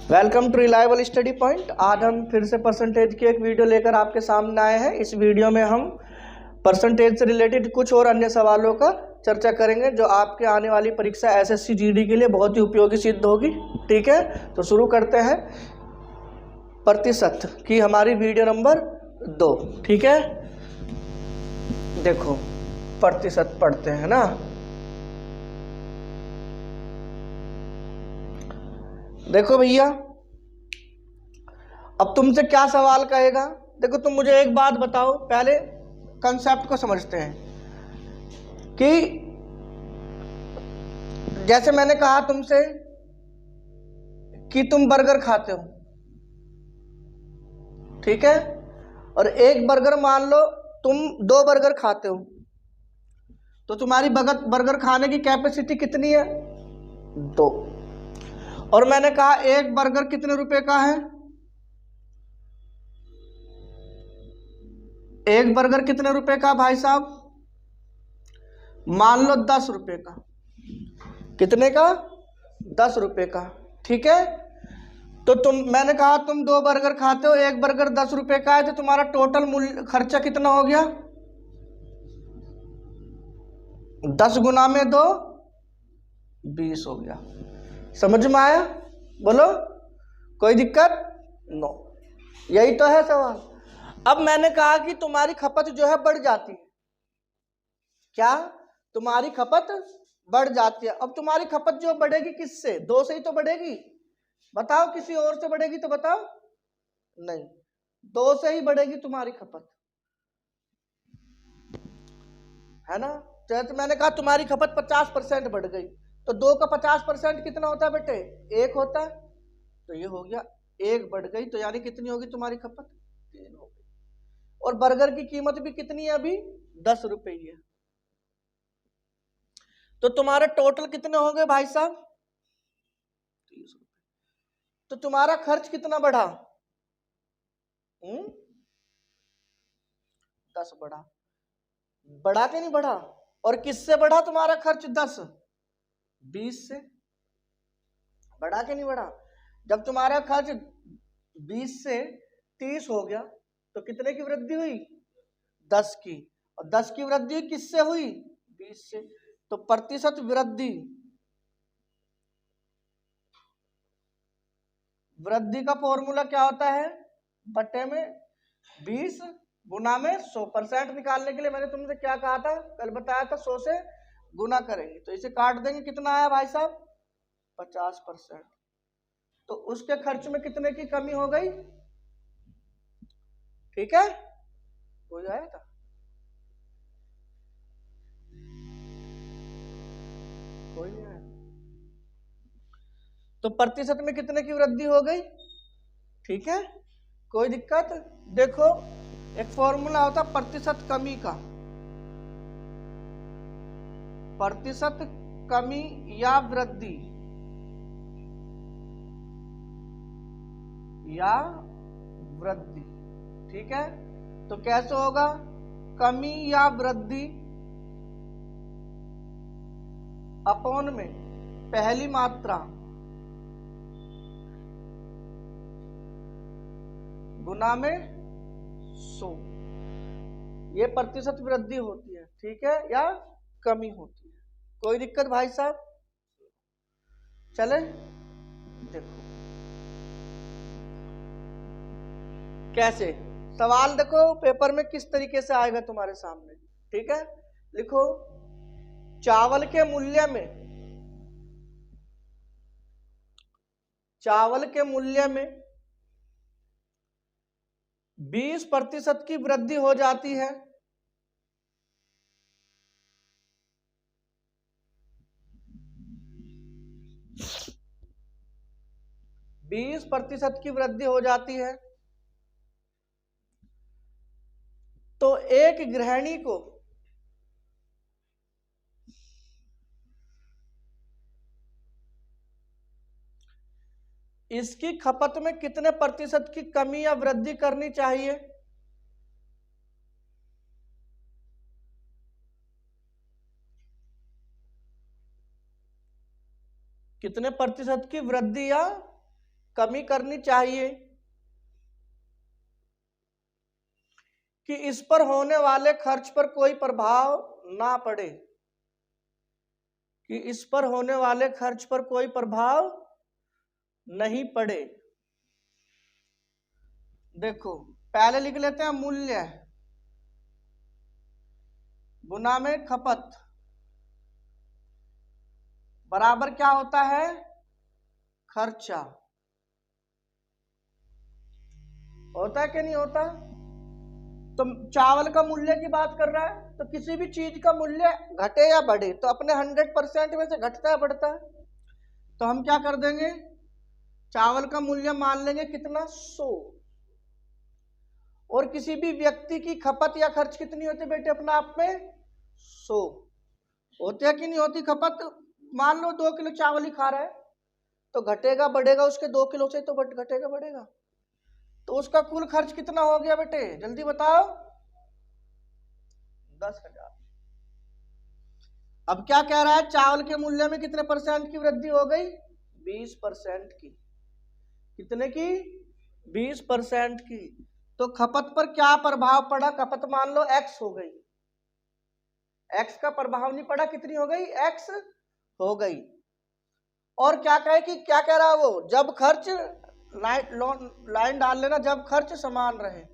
Welcome to reliable study point. आज हम फिर से परसेंटेज की एक वीडियो लेकर आपके सामने आए हैं। इस वीडियो में हम परसेंटेज से रिलेटेड कुछ और अन्य सवालों का चर्चा करेंगे जो आपके आने वाली परीक्षा एसएससी जीडी के लिए बहुत ही उपयोगी सिद्ध होगी। ठीक है, तो शुरू करते हैं प्रतिशत की हमारी वीडियो नंबर 2। ठीक है, देखो प्रतिशत पढ़ते हैं ना। देखो भैया, अब तुमसे क्या सवाल कहेगा। देखो तुम मुझे एक बात बताओ, पहले कंसेप्ट को समझते हैं कि जैसे मैंने कहा तुमसे कि तुम बर्गर खाते हो, ठीक है, और एक बर्गर मान लो तुम 2 बर्गर खाते हो, तो तुम्हारी बर्गर खाने की कैपेसिटी कितनी है? 2। और मैंने कहा एक बर्गर कितने रुपए का है? एक बर्गर कितने रुपए का भाई साहब? मान लो 10 रुपए का। कितने का? 10 रुपए का। ठीक है, तो मैंने कहा तुम 2 बर्गर खाते हो, एक बर्गर 10 रुपए का है, तो तुम्हारा टोटल मूल्य खर्चा कितना हो गया? 10 गुना में 2 20 हो गया। समझ में आया? बोलो, कोई दिक्कत? नो, यही तो है सवाल। अब मैंने कहा कि तुम्हारी खपत जो है बढ़ जाती है। क्या? तुम्हारी खपत बढ़ जाती है। अब तुम्हारी खपत जो बढ़ेगी किससे? 2 से ही तो बढ़ेगी। बताओ, किसी और से बढ़ेगी तो बताओ? नहीं, 2 से ही बढ़ेगी तुम्हारी खपत, है ना। तो मैंने कहा तुम्हारी खपत 50% बढ़ गई, तो 2 का 50% कितना होता है बेटे? 1 होता है। तो ये हो गया 1 बढ़ गई, तो यानी कितनी होगी तुम्हारी खपत? 3 हो गई। और बर्गर की कीमत भी कितनी है अभी? 10 रुपए ही है। तो तुम्हारे टोटल कितने होंगे भाई साहब? 30 रुपए। तो तुम्हारा खर्च कितना बढ़ा? 10 बढ़ा। बढ़ा कि नहीं बढ़ा? और किससे बढ़ा तुम्हारा खर्च? 10 20 से। बढ़ा कि नहीं बढ़ा? जब तुम्हारा खर्च 20 से 30 हो गया, तो कितने की वृद्धि हुई? 10 की। और 10 की वृद्धि किससे हुई? 20 से। तो प्रतिशत वृद्धि, वृद्धि का फॉर्मूला क्या होता है? बट्टे में 20 गुना में 100%। निकालने के लिए मैंने तुमसे क्या कहा था? कल बताया था 100 से गुना करेंगे, तो इसे काट देंगे। कितना आया भाई साहब? 50%। तो उसके खर्च में कितने की कमी हो गई? ठीक है, हो जाएगा। कोई नहीं है। तो प्रतिशत में कितने की वृद्धि हो गई? ठीक है, कोई दिक्कत? देखो, एक फॉर्मूला होता प्रतिशत कमी का। प्रतिशत कमी या वृद्धि या वृद्धि, ठीक है। तो कैसे होगा? कमी या वृद्धि अपॉन में पहली मात्रा गुना में 100, ये प्रतिशत वृद्धि होती है, ठीक है, या कमी होती है। कोई दिक्कत भाई साहब? चले देखो कैसे सवाल, देखो पेपर में किस तरीके से आएगा तुम्हारे सामने। ठीक है, लिखो चावल के मूल्य में, चावल के मूल्य में 20% की वृद्धि हो जाती है। 20% की वृद्धि हो जाती है, तो एक गृहिणी को इसकी खपत में कितने प्रतिशत की कमी या वृद्धि करनी चाहिए? कितने प्रतिशत की वृद्धि या कमी करनी चाहिए कि इस पर होने वाले खर्च पर कोई प्रभाव ना पड़े, कि इस पर होने वाले खर्च पर कोई प्रभाव नहीं पड़े। देखो पहले लिख लेते हैं मूल्य गुना में खपत बराबर क्या होता है, खर्चा। होता है कि नहीं होता? तो चावल का मूल्य की बात कर रहा है, तो किसी भी चीज का मूल्य घटे या बढ़े तो अपने 100% में से घटता है बढ़ता है। तो हम क्या कर देंगे, चावल का मूल्य मान लेंगे कितना, 100। और किसी भी व्यक्ति की खपत या खर्च कितनी होती है बेटे अपने आप में, 100 होती है कि नहीं होती खपत। मान लो 2 किलो चावल ही खा रहा है, तो घटेगा बढ़ेगा उसके 2 किलो से, तो घटेगा बढ़ेगा। तो उसका कुल खर्च कितना हो गया बेटे, जल्दी बताओ, 10,000। अब क्या कह रहा है, चावल के मूल्य में कितने % की वृद्धि हो गई, 20% की। कितने की, 20% की। तो खपत पर क्या प्रभाव पड़ा, खपत मान लो x हो गई, x का प्रभाव नहीं पड़ा, कितनी हो गई, x हो गई। और क्या कहे कि क्या कह रहा है वो, जब खर्च लाइन डाल लेना, जब खर्च समान रहे।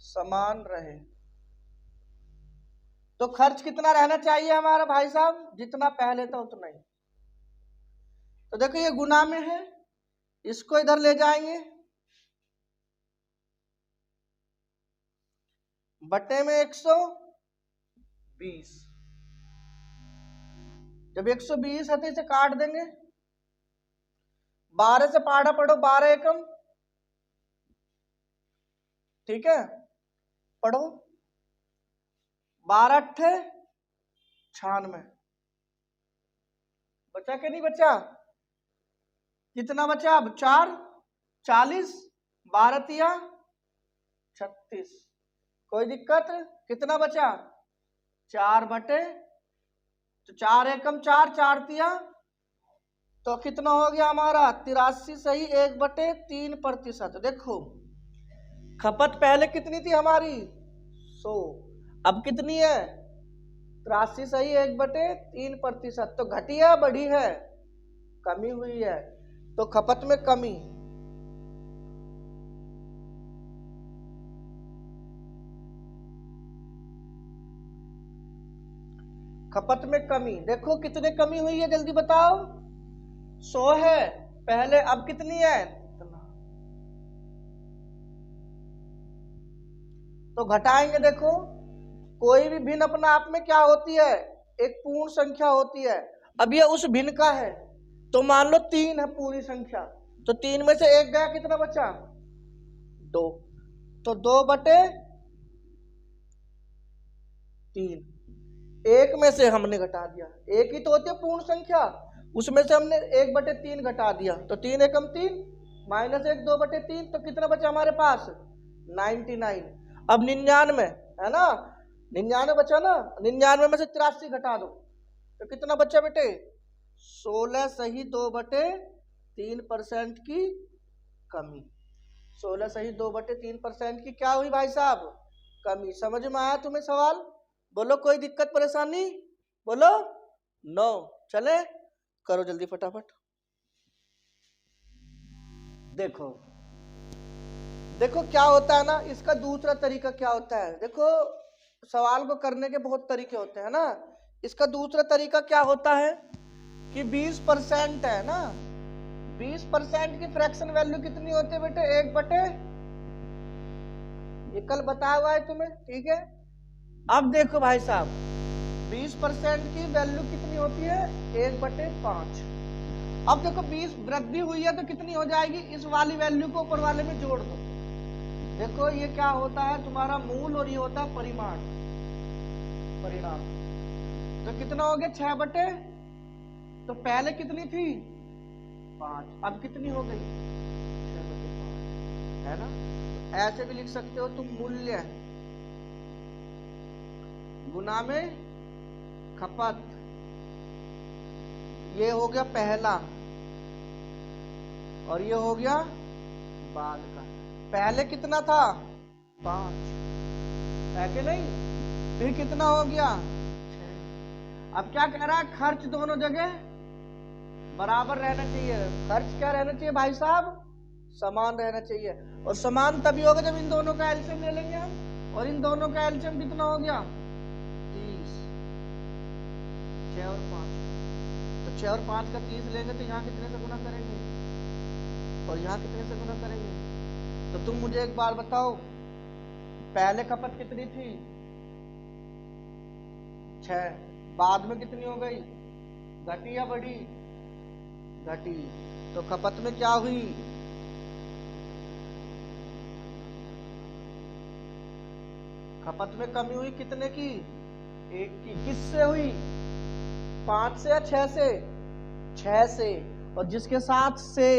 समान रहे तो खर्च कितना रहना चाहिए हमारा भाई साहब, जितना पहले था उतना ही। तो देखो ये गुना में है, इसको इधर ले जाएंगे, बटे में 120। जब 120 है तो इसे काट देंगे, 12 से पाड़ा पढ़ो, 12 एकम, ठीक है, पढ़ो, 12 अट्ठे 96। बचा के नहीं बचा, कितना बचा अब, 4 40, 12 तिया 36। कोई दिक्कत, कितना बचा, 4 बटे, तो 4 एकम 4, 4 तिया, तो कितना हो गया हमारा 83 सही 1/3%। देखो खपत पहले कितनी थी हमारी, 100, अब कितनी है, 83 सही 1/3%। तो घटी है बढ़ी है, कमी हुई है। तो खपत में कमी, खपत में कमी। देखो कितने कमी हुई है, जल्दी बताओ, 100 है पहले, अब कितनी है, तो घटाएंगे। देखो कोई भी भिन्न अपने आप में क्या होती है, एक पूर्ण संख्या होती है। अब ये उस भिन्न का है, तो मान लो 3 है पूरी संख्या, तो 3 में से 1 गया, कितना बचा, 2। तो 2/3, 1 में से हमने घटा दिया, 1 ही तो होती है पूर्ण संख्या, उसमें से हमने 1/3 घटा दिया, तो 3 एकम 3 माइनस 1 2/3, तो कितना बचा हमारे पास, 99। अब 99 है ना, 99 बचा ना, 99 में से 83 घटा दो, तो कितना बचा बेटे, 16 सही 2/3% की कमी। 16 सही 2/3% की क्या हुई भाई साहब, कमी। समझ में आया तुम्हें सवाल, बोलो कोई दिक्कत परेशानी, बोलो नो। चले करो जल्दी फटाफट। देखो देखो क्या होता है ना, इसका दूसरा तरीका क्या होता है, देखो सवाल को करने के बहुत तरीके होते हैं ना। इसका दूसरा तरीका क्या होता है कि 20% है ना, 20% की फ्रैक्शन वैल्यू कितनी होती है बेटे, 1/, ये कल बताया हुआ है तुम्हें, ठीक है। अब देखो भाई साहब 20% की वैल्यू कितनी होती है, 1/5। अब देखो 20 वृद्धि हुई है तो कितनी हो जाएगी, इस वाली वैल्यू को ऊपर वाले में जोड़ दो। देखो ये क्या होता है तुम्हारा मूल, और ये होता है परिमाण, परिणाम। तो कितना हो गया, 6/, तो पहले कितनी थी, 5, अब कितनी हो गई, 6/5, है ना। ऐसे भी लिख सकते हो तुम, मूल्य गुना में खपत ये हो गया पहला और ये हो गया बाद का। पहले कितना था 5 है कि नहीं, फिर कितना हो गया 6। अब क्या कह रहा है, खर्च दोनों जगह बराबर रहना चाहिए। खर्च क्या रहना चाहिए भाई साहब, समान रहना चाहिए। और समान तभी होगा जब इन दोनों का एलसीएम ले लेंगे हम, और इन दोनों का एलसीएम कितना हो गया 30। 6 और 5, तो 6 और 5 का 30 लेंगे तो यहाँ कितने से गुना करेंगे और यहाँ कितने से गुना करेंगे। तो तुम मुझे एक बार बताओ, पहले खपत कितनी थी 6, बाद में कितनी हो गई, घटी या बढ़ी, घटी। तो खपत में क्या हुई, खपत में कमी हुई कितने की, 1 की। किससे हुई, 5 से या 6 से, 6 से। और जिसके साथ से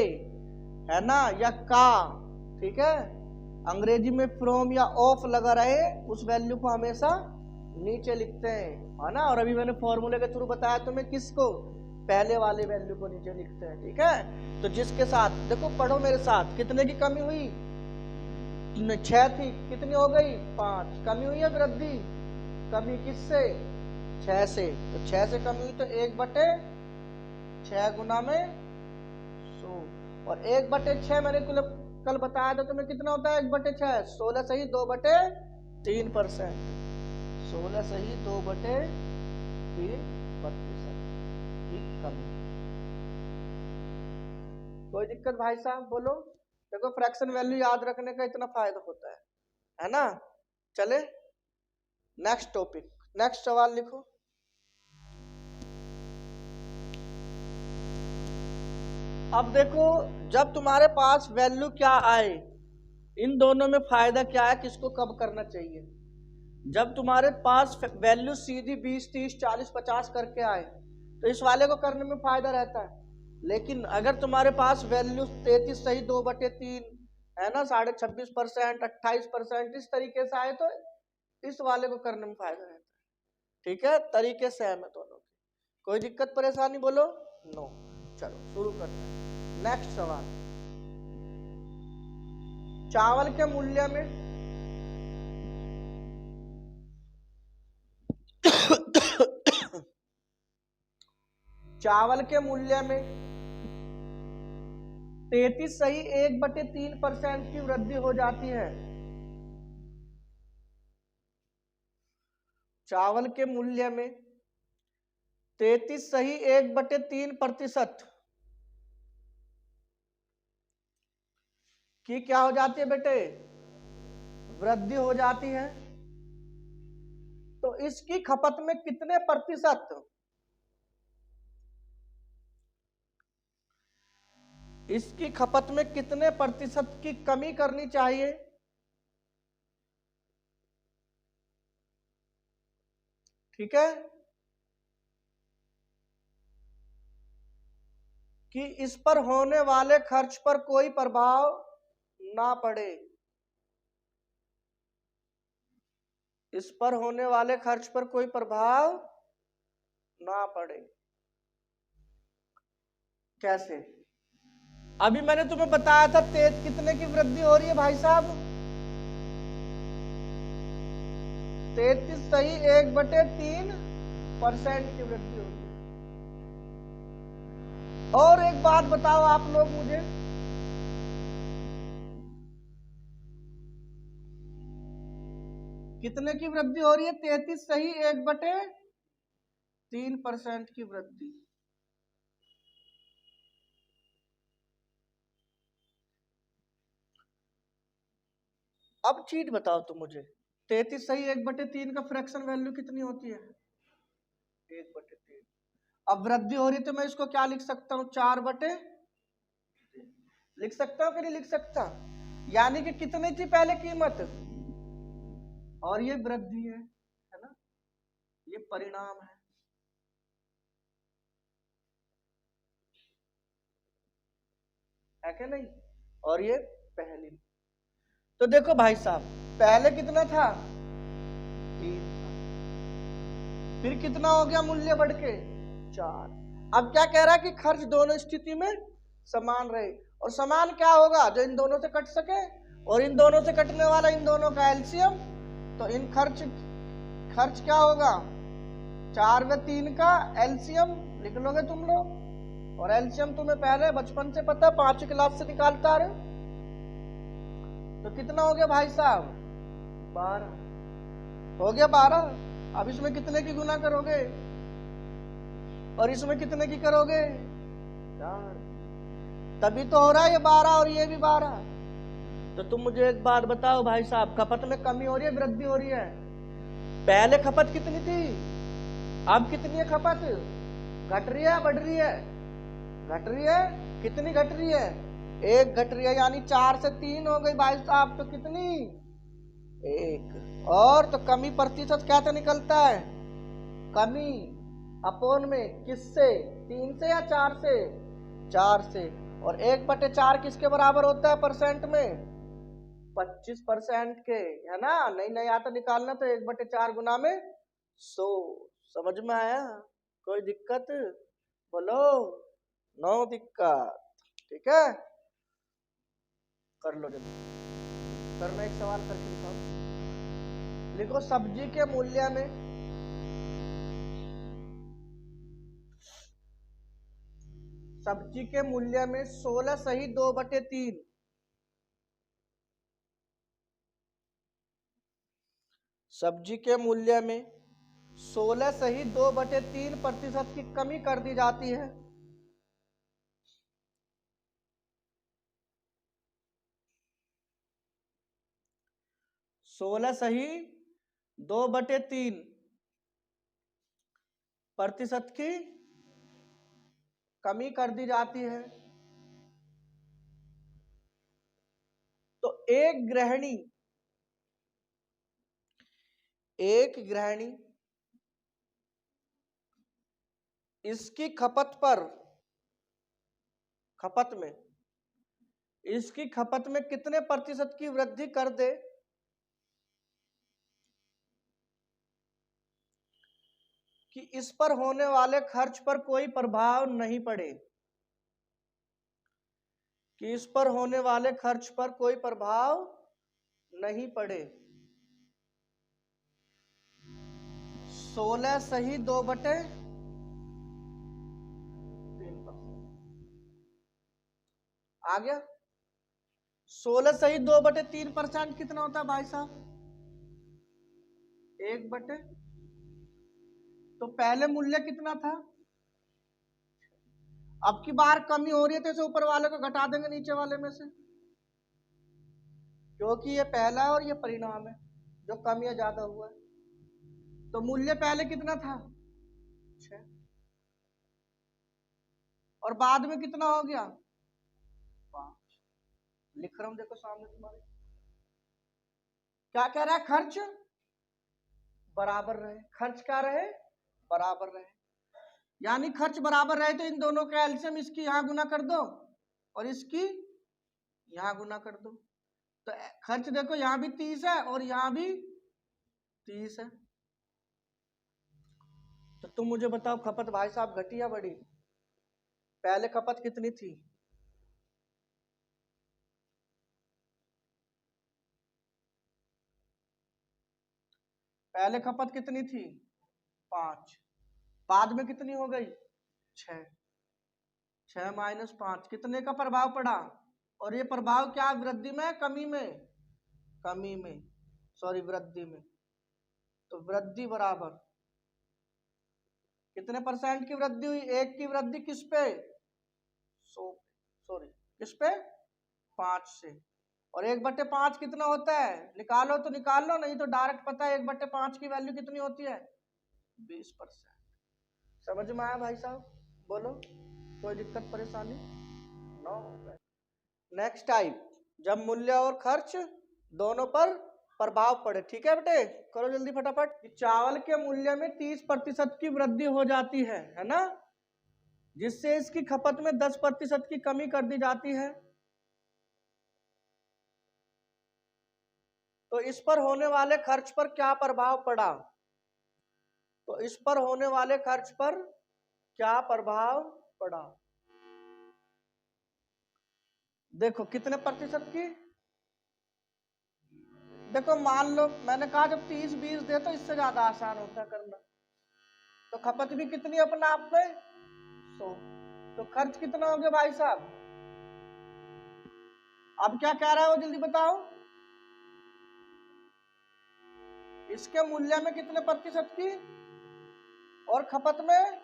है ना या का, ठीक है, अंग्रेजी में फ्रॉम या ऑफ लगा रहे उस वैल्यू को हमेशा नीचे लिखते हैं, है ना। और अभी मैंने फॉर्मूले के थ्रू बताया तुम्हें किसको, पहले वाले वैल्यू को नीचे लिखते हैं, ठीक है। तो जिसके साथ, देखो पढ़ो मेरे साथ, कितने की कमी हुई, 6 थी, कितनी हो गई 5, कमी हुई है वृद्धि, कमी किससे 6 से। तो 6 से कमी हुई तो 1/6 गुना में 100, और 1/6 मैंने कल बताया था तुम्हें कितना होता है 1/6, 16 सही 2/3%, 16 सही 2/3% की कमी। कोई दिक्कत भाई साहब बोलो। देखो फ्रैक्शन वैल्यू याद रखने का इतना फायदा होता है ना। चले नेक्स्ट टॉपिक, नेक्स्ट सवाल लिखो। अब देखो जब तुम्हारे पास वैल्यू क्या आए, इन दोनों में फायदा क्या है, किसको कब करना चाहिए। जब तुम्हारे पास वैल्यू सीधी 20, 30, 40, 50 करके आए तो इस वाले को करने में फायदा रहता है। लेकिन अगर तुम्हारे पास वैल्यू 33 सही 2/3 है ना, 26.5%, 28%, इस तरीके से आए तो इस वाले को करने में फायदा रहता है, ठीक है। तरीके सेम है दोनों के, कोई दिक्कत परेशानी बोलो, नो। चलो शुरू करते हैं। नेक्स्ट सवाल, चावल के मूल्य में चावल के मूल्य में 33 सही 1/3% की वृद्धि हो जाती है। चावल के मूल्य में 33 सही 1/3% की क्या हो जाती है बेटे, वृद्धि हो जाती है। तो इसकी खपत में कितने प्रतिशत, इसकी खपत में कितने प्रतिशत की कमी करनी चाहिए। ठीक है, कि इस पर होने वाले खर्च पर कोई प्रभाव ना पड़े, इस पर होने वाले खर्च पर कोई प्रभाव ना पड़े। कैसे, अभी मैंने तुम्हें बताया था कितने की वृद्धि हो रही है भाई साहब, 33 सही 1/3% की वृद्धि हो रही है। और एक बात बताओ आप लोग मुझे, कितने की वृद्धि हो रही है, 33 सही 1/3% की वृद्धि। अब चीज बताओ तुम मुझे, 33 सही 1/3 का फ्रैक्शन वैल्यू कितनी होती है, 1/3। अब वृद्धि हो रही है तो मैं इसको क्या लिख सकता हूँ, 4/3 लिख सकता हूँ कि नहीं लिख सकता। यानी कि कितनी थी पहले कीमत, और ये वृद्धि है ना, ये परिणाम है कि नहीं, और ये पहली। तो देखो भाई साहब, पहले कितना था 3 था, फिर कितना हो गया मूल्य बढ़ के 4। अब क्या कह रहा है कि खर्च दोनों स्थिति में समान रहे, और समान क्या होगा, जो इन दोनों से कट सके, और इन दोनों से कटने वाला इन दोनों का एलसीएम। तो इन खर्च क्या होगा, 4 व 3 का एलसीएम लिख लोगे तुम लोग, और एलसीएम तुम्हें पहले बचपन से पता, 5वीं क्लास से निकालता रहे। तो कितना हो गया भाई साहब, 12 हो गया, 12। अब इसमें कितने की गुना करोगे, और इसमें कितने की करोगे, 4, तभी तो हो रहा है ये 12 और ये भी 12। तो तुम मुझे एक बात बताओ भाई साहब, खपत में कमी हो रही है वृद्धि हो रही है? पहले खपत कितनी थी, अब कितनी है खपत, घट रही है बढ़ रही है, घट रही है, कितनी घट रही है, 1 घट रही है, यानी 4 से 3 हो गई भाई साहब, तो कितनी, 1। और तो कमी प्रतिशत क्या निकलता है, कमी अपोन में किससे, 3 से या 4 से, 4 से। और 1/4 किसके बराबर होता है परसेंट में, 25% के, है ना। नहीं आता निकालना तो 1/4 गुना में 100। समझ में आया, कोई दिक्कत, बोलो, नो दिक्कत, ठीक है। कर लो जल्दी। सर मैं एक सवाल करके दिखाऊं, लिखो सब्जी के मूल्य में सब्जी के मूल्य में 16 सही 2/3, सब्जी के मूल्य में 16 सही 2/3% की कमी कर दी जाती है। सोलह सही 2/3% की कमी कर दी जाती है। तो एक गृहिणी इसकी खपत में कितने प्रतिशत की वृद्धि कर दे कि इस पर होने वाले खर्च पर कोई प्रभाव नहीं पड़े, कि इस पर होने वाले खर्च पर कोई प्रभाव नहीं पड़े। 16 सही 2/3%। आ गया, 16 सही 2/3% कितना होता है भाई साहब, 1/, तो पहले मूल्य कितना था, अब की बार कमी हो रही है तो इसे ऊपर वाले को घटा देंगे नीचे वाले में से, क्योंकि ये पहला है और ये परिणाम है जो कम या ज्यादा हुआ है। तो मूल्य पहले कितना था, 6, और बाद में कितना हो गया, 5। लिख रहा हूं देखो सामने तुम्हारे, क्या कह रहा है, खर्च बराबर रहे, खर्च क्या रहे, बराबर रहे, यानी खर्च बराबर रहे तो इन दोनों का एलसीएम इसकी यहां गुना कर दो और इसकी यहां गुना कर दो। तो खर्च देखो यहां भी 30 है और यहां भी 30 है। तो तुम मुझे बताओ खपत भाई साहब घटी या बढ़ी, पहले खपत कितनी थी, पहले खपत कितनी थी, 5, बाद में कितनी हो गई, 6, 6 - 5 कितने का प्रभाव पड़ा, और ये प्रभाव क्या, वृद्धि में कमी में, कमी में, सॉरी वृद्धि में। तो वृद्धि बराबर कितने परसेंट की वृद्धि हुई, 1 की वृद्धि किस पे, 100, सॉरी किस पे, 5 से। और 1/5 कितना होता है, निकालो तो निकाल लो, नहीं तो डायरेक्ट पता है 1/5 की वैल्यू कितनी होती है, 20%। समझ में आया भाई साहब, बोलो, कोई दिक्कत परेशानी, नो। नेक्स्ट टाइप, जब मूल्य और खर्च दोनों पर प्रभाव पड़े, ठीक है बेटे, करो जल्दी फटाफट। चावल के मूल्य में 30% की वृद्धि हो जाती है ना, जिससे इसकी खपत में 10% की कमी कर दी जाती है। तो इस पर होने वाले खर्च पर क्या प्रभाव पड़ा, तो इस पर होने वाले खर्च पर क्या प्रभाव पड़ा। देखो कितने प्रतिशत की, देखो मान लो मैंने कहा जब 30-20 दे तो इससे ज्यादा आसान होता है करना। तो खपत भी कितनी अपना आप में 100, तो खर्च कितना हो गया भाई साहब। अब क्या कह रहा है वो जल्दी बताओ, इसके मूल्य में कितने प्रतिशत की और खपत में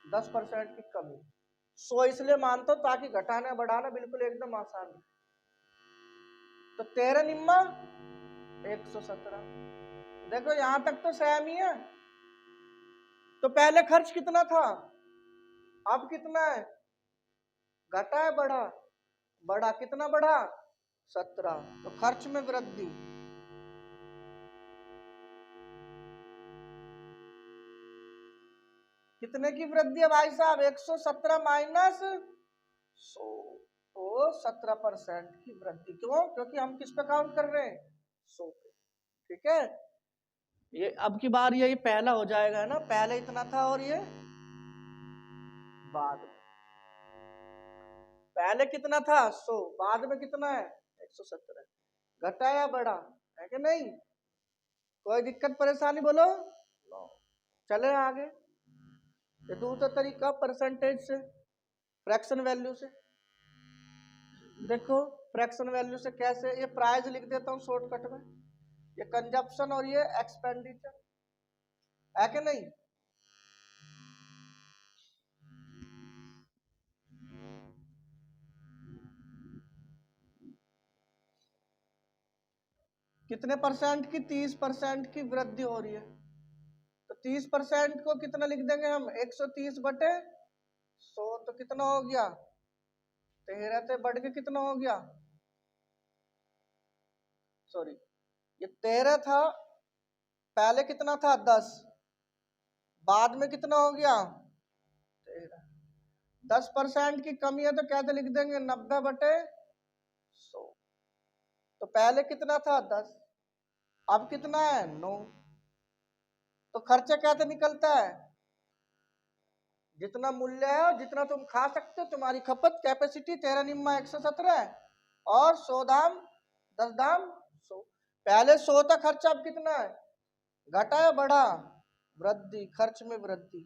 10% की कमी। 100 इसलिए मानता हूं ताकि घटाना बढ़ाना बिल्कुल एकदम आसान है। तो 13 निम्मा 117। देखो यहां तक तो सेम ही है। तो पहले खर्च कितना था, अब कितना है, घटा है बढ़ा, बढ़ा कितना बढ़ा 17। तो खर्च में वृद्धि। कितने की वृद्धि है भाई साहब, 117 माइनस 100, तो 17% की वृद्धि। क्यों, क्योंकि हम किस पे काउंट कर रहे हैं 100 पे। ठीक है, ये अब की बार ये पहला हो जाएगा है ना, पहले इतना था और ये बाद में। पहले कितना था 100, बाद में कितना है 117। घटा या बढ़ा है कि नहीं, कोई दिक्कत परेशानी बोलो। चले आगे, ये दूसरा तरीका परसेंटेज से, फ्रैक्शन वैल्यू से। देखो फ्रैक्शन वैल्यू से कैसे, ये प्राइस लिख देता हूं शॉर्टकट में, ये कंजप्शन और ये एक्सपेंडिचर है कि नहीं। कितने परसेंट की, 30% की वृद्धि हो रही है। तो 30% को कितना लिख देंगे हम, 130/100। तो कितना हो गया 13 से बढ़ के कितना हो गया, सॉरी ये 13 था, पहले कितना था 10, बाद में कितना हो गया 13। 10% की कमी है तो कैसे लिख देंगे 90/100। तो पहले कितना था 10, अब कितना है 9। तो खर्चा कैसे निकलता है, जितना मूल्य है और जितना तुम खा सकते हो, तुम्हारी खपत कैपेसिटी 13 निम्मा 117 है, और 100 दाम 10 दाम 100। पहले 100 था खर्चा, अब कितना है, घटा या बढ़ा, वृद्धि, खर्च में वृद्धि।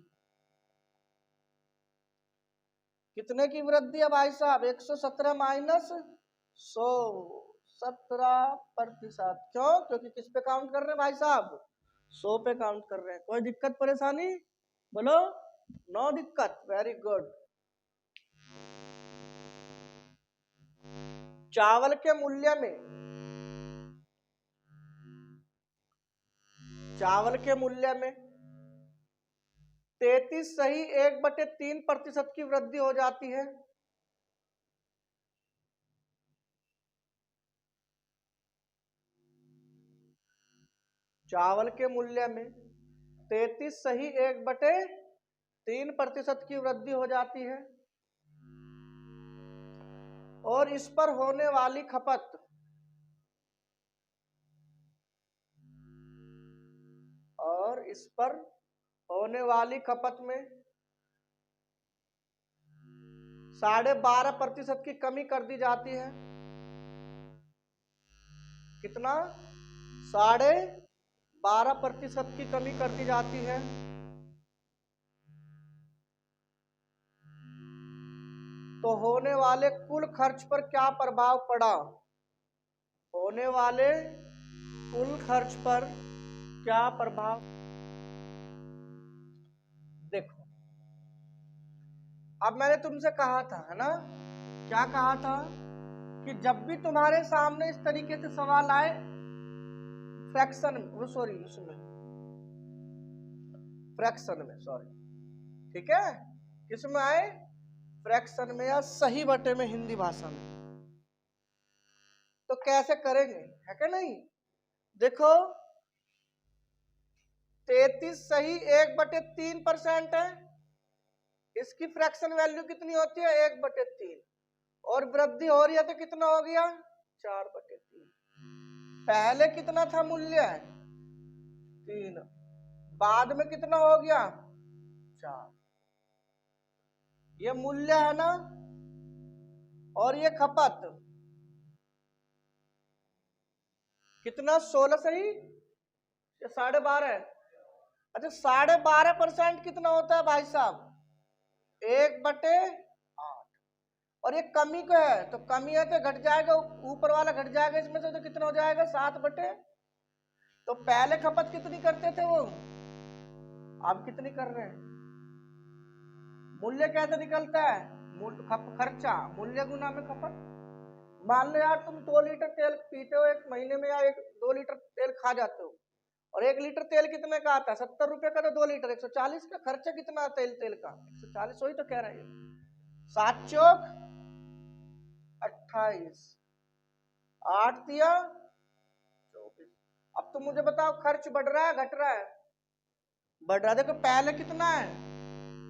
कितने की वृद्धि है भाई साहब, 117 माइनस 100, 17%। क्यों, क्योंकि किस पे काउंट कर रहे हैं भाई साहब, 100 पे काउंट कर रहे हैं। कोई दिक्कत परेशानी बोलो, नो दिक्कत, वेरी गुड। चावल के मूल्य में, चावल के मूल्य में 33 सही 1/3% की वृद्धि हो जाती है। चावल के मूल्य में 33 सही 1/3% की वृद्धि हो जाती है, और इस पर होने वाली खपत, और इस पर होने वाली खपत में 12.5% की कमी कर दी जाती है। कितना, 12.5% की कमी कर दी जाती है। तो होने वाले कुल खर्च पर क्या प्रभाव पड़ा, होने वाले कुल खर्च पर क्या प्रभाव। देखो अब मैंने तुमसे कहा था है ना, क्या कहा था, कि जब भी तुम्हारे सामने इस तरीके से सवाल आए फ्रैक्शन, सॉरी उसमें फ्रैक्शन में, सॉरी ठीक है, किसमें आए, फ्रैक्शन में या सही बटे में हिंदी भाषा में, तो कैसे करेंगे है कि नहीं। देखो 33 सही 1/3% है, इसकी फ्रैक्शन वैल्यू कितनी होती है 1/3, और वृद्धि हो रही है तो कितना हो गया 4/3। पहले कितना था मूल्य 3, बाद में कितना हो गया 4। ये मूल्य है ना, और ये खपत। कितना 16 सही या 12.5? अच्छा 12.5% कितना होता है भाई साहब? 1/8। और ये कमी का है तो कमी है तो घट जाएगा, ऊपर वाला घट जाएगा इसमें से, तो कितना हो जाएगा? 7/। तो पहले खपत कितनी करते थे वो, अब कितनी कर रहे हैं? मूल्य कैसे निकलता है? खर्चा मूल्य गुना में खपत। मान लो यार तुम 2 लीटर तेल पीते हो एक महीने में, या 2 लीटर तेल खा जाते हो, और 1 लीटर तेल कितने का आता है? 70 रुपए का। तो 2 लीटर 140 का। खर्चा कितना आता है तेल का? 140। वही तो कह रहा है 7 चौक 28, 8 दिया 24। अब तुम मुझे बताओ खर्च बढ़ रहा है घट रहा है? बढ़ रहा है। देखो पहले कितना है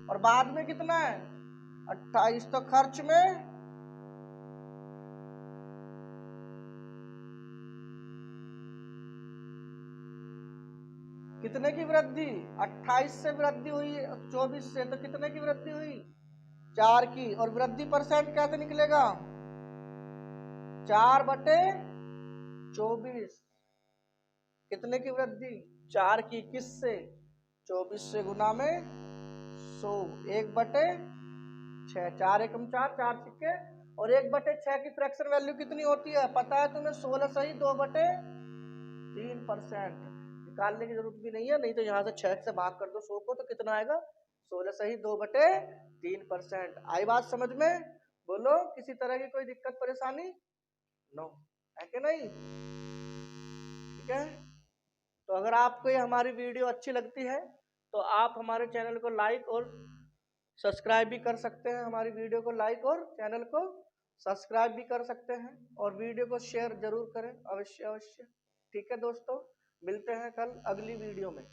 और बाद में कितना है? 28। तो खर्च में कितने की वृद्धि? 28 से वृद्धि हुई, 24 से। तो कितने की वृद्धि हुई? 4 की। और वृद्धि परसेंट कैसे निकलेगा? 4/24। कितने की वृद्धि? 4 की। किससे? 24 से गुना में 100। 1/6। 4 एकम 4, 4 सिक्के। और 1/6 की फ्रैक्शन वैल्यू कितनी होती है पता है तुम्हें? 16 सही 2/3%। निकालने की जरूरत भी नहीं है, नहीं तो यहाँ से 6 से भाग कर दो 100 को, तो कितना आएगा? 16 सही 2/3%। आई बात समझ में? बोलो किसी तरह की कोई दिक्कत परेशानी? नो, है कि नहीं? ठीक है। तो अगर आपको ये हमारी वीडियो अच्छी लगती है तो आप हमारे चैनल को लाइक और सब्सक्राइब भी कर सकते हैं। हमारी वीडियो को लाइक और चैनल को सब्सक्राइब भी कर सकते हैं, और वीडियो को शेयर जरूर करें, अवश्य अवश्य। ठीक है दोस्तों, मिलते हैं कल अगली वीडियो में।